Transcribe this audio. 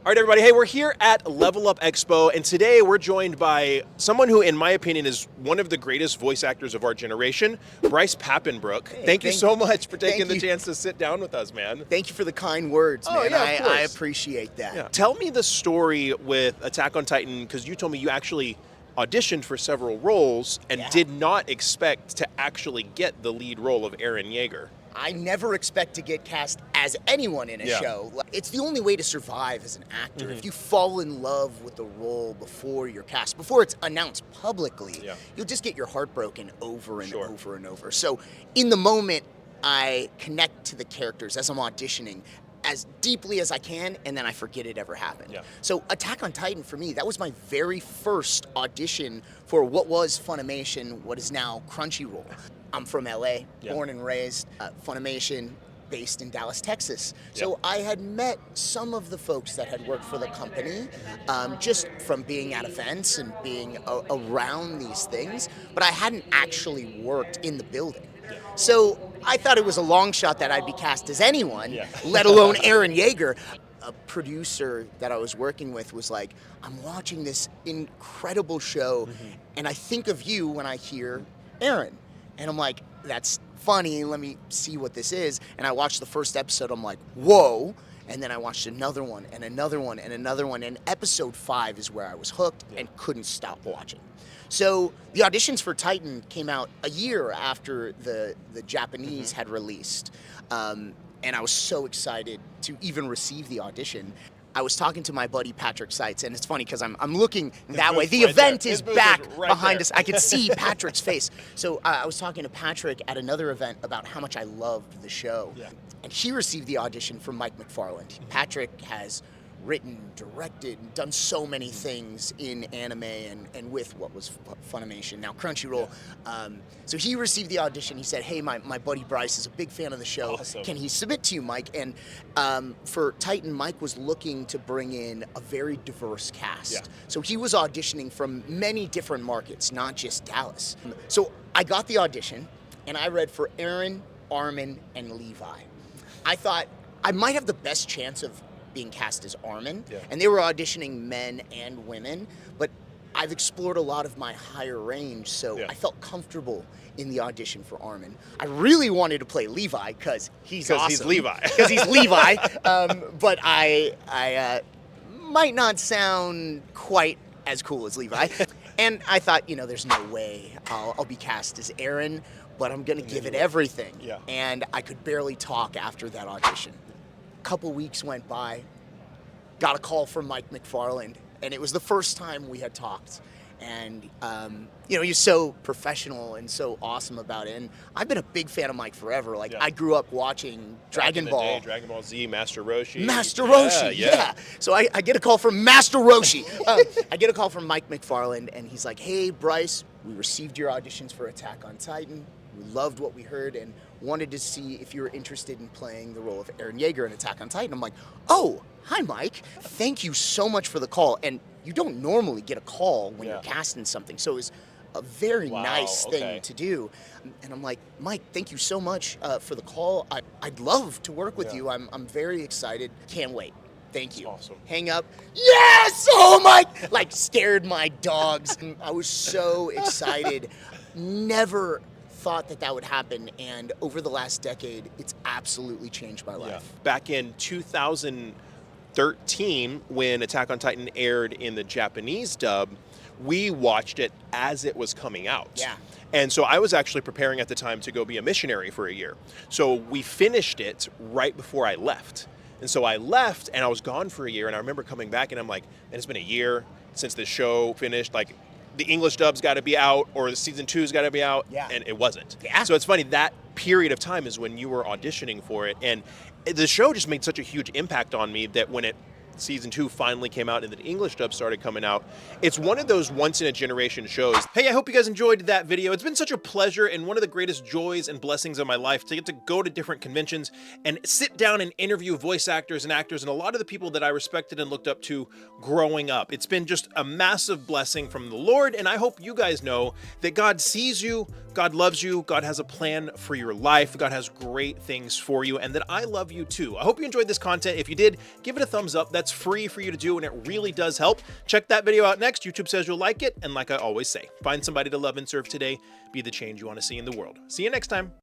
All right, everybody. Hey, we're here at Level Up Expo, and today we're joined by someone who, in my opinion, is one of the greatest voice actors of our generation, Bryce Papenbrook. Hey, thank you so much for taking the chance to sit down with us, man. Thank you for the kind words, man. Yeah, of course. I appreciate that. Yeah. Tell me the story with Attack on Titan, because you told me you actually auditioned for several roles and did not expect to actually get the lead role of Eren Yaeger. I never expect to get cast as anyone in a show. It's the only way to survive as an actor. If you fall in love with the role before you're cast, before it's announced publicly, you'll just get your heart broken over and over and over. So in the moment, I connect to the characters as I'm auditioning as deeply as I can, and then I forget it ever happened. So Attack on Titan, for me, that was my very first audition for what was Funimation, what is now Crunchyroll. I'm from LA, born and raised, Funimation, based in Dallas, Texas. So I had met some of the folks that had worked for the company just from being at events and being around these things, but I hadn't actually worked in the building. So I thought it was a long shot that I'd be cast as anyone, let alone Eren Yaeger. A producer that I was working with was like, I'm watching this incredible show, and I think of you when I hear Eren. And I'm like, that's funny, let me see what this is. And I watched the first episode, I'm like, whoa. And then I watched another one, and another one, and another one. And episode 5 is where I was hooked and couldn't stop watching. So the auditions for Titan came out a year after the Japanese had released. And I was so excited to even receive the audition. I was talking to my buddy Patrick Seitz, and it's funny because I'm looking that way. The event is back behind us. I could see Patrick's face. So I was talking to Patrick at another event about how much I loved the show. And he received the audition from Mike McFarland. Patrick has written, directed, and done so many things in anime and with what was Funimation, now Crunchyroll. So he received the audition. He said, hey, my buddy Bryce is a big fan of the show. Can he submit to you, Mike? And for Titan, Mike was looking to bring in a very diverse cast. So he was auditioning from many different markets, not just Dallas. So I got the audition, and I read for Eren, Armin, and Levi. I thought I might have the best chance of being cast as Armin, and they were auditioning men and women, but I've explored a lot of my higher range, so I felt comfortable in the audition for Armin. I really wanted to play Levi because he's awesome. Because he's Levi. Because he's Levi, but I might not sound quite as cool as Levi. And I thought, you know, there's no way I'll be cast as Eren, but I'm gonna give it everything. And I could barely talk after that audition. Couple weeks went by, got a call from Mike McFarland, and it was the first time we had talked. And you know, he's so professional and so awesome about it. And I've been a big fan of Mike forever. Like I grew up watching Dragon Ball. Dragon Ball Z, Master Roshi. Master Roshi, So I get a call from Master Roshi. I get a call from Mike McFarland, and he's like, hey, Bryce, we received your auditions for Attack on Titan. We loved what we heard and wanted to see if you were interested in playing the role of Eren Yaeger in Attack on Titan. I'm like, oh, hi, Mike. Thank you so much for the call. And you don't normally get a call when you're casting something, so it was a very nice thing to do. And I'm like, Mike, thank you so much for the call. I'd love to work with you. I'm very excited. Can't wait. Thank you. Awesome. Hang up. Yes! Oh my! Like scared my dogs. I was so excited. Never thought that would happen, and over the last decade, it's absolutely changed my life. Back in 2013, when Attack on Titan aired in the Japanese dub, we watched it as it was coming out. And so I was actually preparing at the time to go be a missionary for a year. So we finished it right before I left. And so I left, and I was gone for a year, and I remember coming back, and I'm like, man, it's been a year since the show finished. Like, the English dub's got to be out, or the season 2's got to be out, and it wasn't. So it's funny, that period of time is when you were auditioning for it, and the show just made such a huge impact on me that when season 2 finally came out and the English dub started coming out, it's one of those once-in-a-generation shows. Hey, I hope you guys enjoyed that video. It's been such a pleasure and one of the greatest joys and blessings of my life to get to go to different conventions and sit down and interview voice actors and actors and a lot of the people that I respected and looked up to growing up. It's been just a massive blessing from the Lord, and I hope you guys know that God sees you, God loves you, God has a plan for your life, God has great things for you, and that I love you too. I hope you enjoyed this content. If you did, give it a thumbs up. that's free for you to do, and it really does help. Check that video out next. YouTube says you'll like it, and like I always say, find somebody to love and serve today. Be the change you want to see in the world. See you next time.